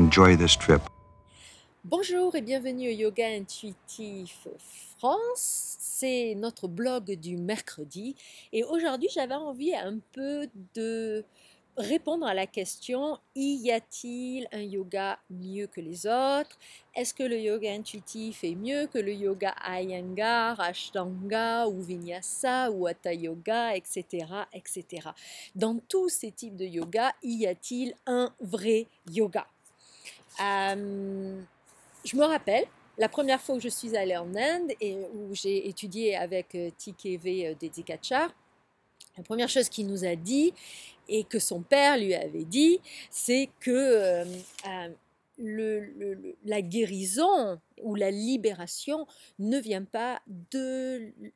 enjoy this trip. Bonjour et bienvenue au Yoga Intuitif France, c'est notre blog du mercredi et aujourd'hui j'avais envie un peu de répondre à la question: y a-t-il un yoga mieux que les autres? Est-ce que le yoga intuitif est mieux que le yoga Iyengar, Ashtanga ou Vinyasa ou Hatha Yoga, etc., etc. Dans tous ces types de yoga, y a-t-il un vrai yoga? Je me rappelle la première fois où je suis allée en Inde et où j'ai étudié avec TKV Dedikachar, la première chose qu'il nous a dit et que son père lui avait dit, c'est que la guérison ou la libération ne vient pas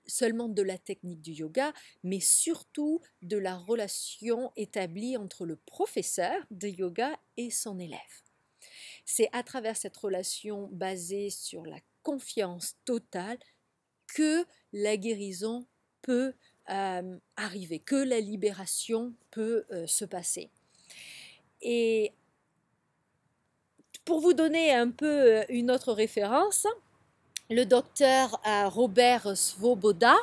seulement de la technique du yoga, mais surtout de la relation établie entre le professeur de yoga et son élève. C'est à travers cette relation basée sur la confiance totale que la guérison peut arriver, que la libération peut se passer. Et pour vous donner un peu une autre référence, le docteur Robert Svoboda,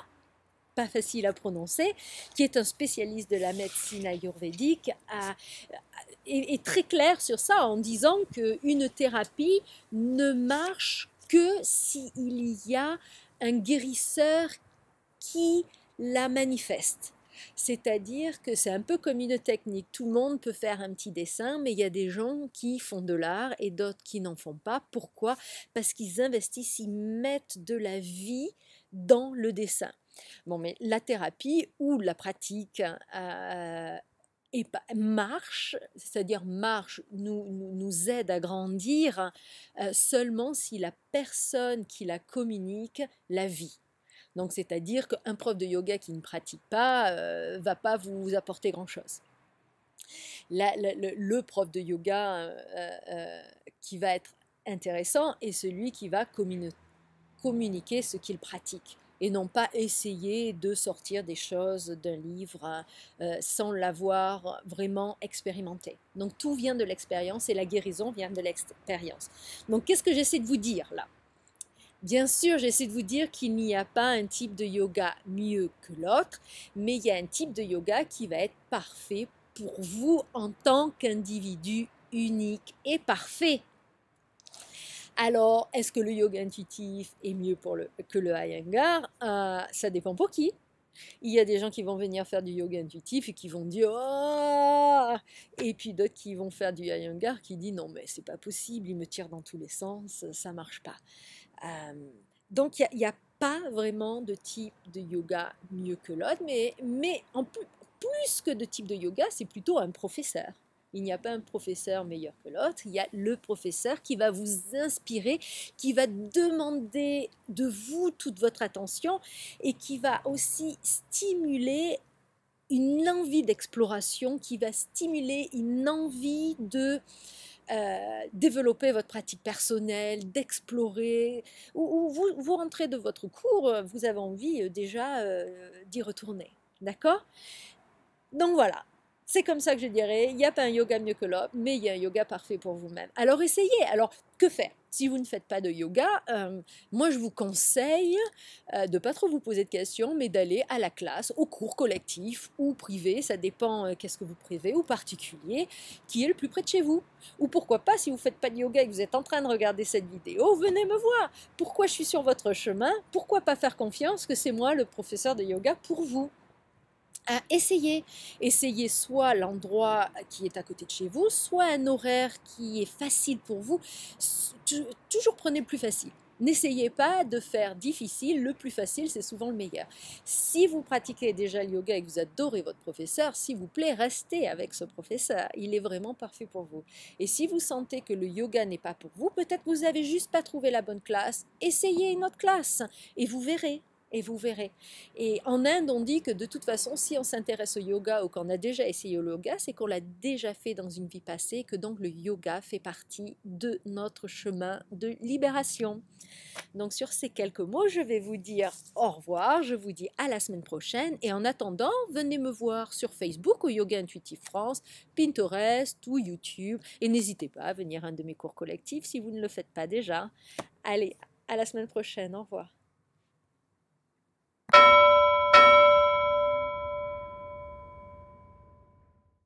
pas facile à prononcer, qui est un spécialiste de la médecine ayurvédique, est très clair sur ça en disant qu'une thérapie ne marche que s'il y a un guérisseur qui la manifeste. C'est-à-dire que c'est un peu comme une technique. Tout le monde peut faire un petit dessin, mais il y a des gens qui font de l'art et d'autres qui n'en font pas. Pourquoi? Parce qu'ils investissent, ils mettent de la vie dans le dessin. Bon, mais la thérapie ou la pratique marche, c'est-à-dire marche, nous aide à grandir seulement si la personne qui la communique la vit. Donc, c'est-à-dire qu'un prof de yoga qui ne pratique pas va pas vous apporter grand-chose. Le prof de yoga qui va être intéressant est celui qui va communiquer ce qu'il pratique et non pas essayer de sortir des choses d'un livre sans l'avoir vraiment expérimenté. Donc tout vient de l'expérience et la guérison vient de l'expérience. Donc qu'est-ce que j'essaie de vous dire là? Bien sûr, j'essaie de vous dire qu'il n'y a pas un type de yoga mieux que l'autre, mais il y a un type de yoga qui va être parfait pour vous en tant qu'individu unique et parfait. Alors, est-ce que le yoga intuitif est mieux que le Iyengar? Ça dépend pour qui. Il y a des gens qui vont venir faire du yoga intuitif et qui vont dire oh, et puis d'autres qui vont faire du Iyengar qui disent non mais c'est pas possible, il me tire dans tous les sens, ça marche pas. Donc il n'y a pas vraiment de type de yoga mieux que l'autre, mais en plus que de type de yoga, c'est plutôt un professeur. Il n'y a pas un professeur meilleur que l'autre, il y a le professeur qui va vous inspirer, qui va demander de vous toute votre attention et qui va aussi stimuler une envie d'exploration, qui va stimuler une envie de développer votre pratique personnelle, d'explorer, ou vous rentrez de votre cours, vous avez envie déjà d'y retourner. D'accord? Donc voilà, c'est comme ça que je dirais, il n'y a pas un yoga mieux que l'autre, mais il y a un yoga parfait pour vous-même. Alors essayez, alors que faire? Si vous ne faites pas de yoga, moi je vous conseille de ne pas trop vous poser de questions, mais d'aller à la classe, au cours collectif ou privé, ça dépend qu'est-ce que vous préférez, ou particulier, qui est le plus près de chez vous. Ou pourquoi pas, si vous ne faites pas de yoga et que vous êtes en train de regarder cette vidéo, venez me voir. Pourquoi je suis sur votre chemin? Pourquoi pas faire confiance que c'est moi le professeur de yoga pour vous? Essayez soit l'endroit qui est à côté de chez vous, soit un horaire qui est facile pour vous. Toujours prenez le plus facile. N'essayez pas de faire difficile, le plus facile c'est souvent le meilleur. Si vous pratiquez déjà le yoga et que vous adorez votre professeur, s'il vous plaît, restez avec ce professeur, il est vraiment parfait pour vous. Et si vous sentez que le yoga n'est pas pour vous, peut-être que vous n'avez juste pas trouvé la bonne classe, essayez une autre classe et vous verrez. Et vous verrez. Et en Inde, on dit que de toute façon, si on s'intéresse au yoga ou qu'on a déjà essayé le yoga, c'est qu'on l'a déjà fait dans une vie passée, que donc le yoga fait partie de notre chemin de libération. Donc sur ces quelques mots, je vais vous dire au revoir, je vous dis à la semaine prochaine et en attendant, venez me voir sur Facebook au Yoga Intuitif France, Pinterest ou YouTube et n'hésitez pas à venir à un de mes cours collectifs si vous ne le faites pas déjà. Allez, à la semaine prochaine, au revoir.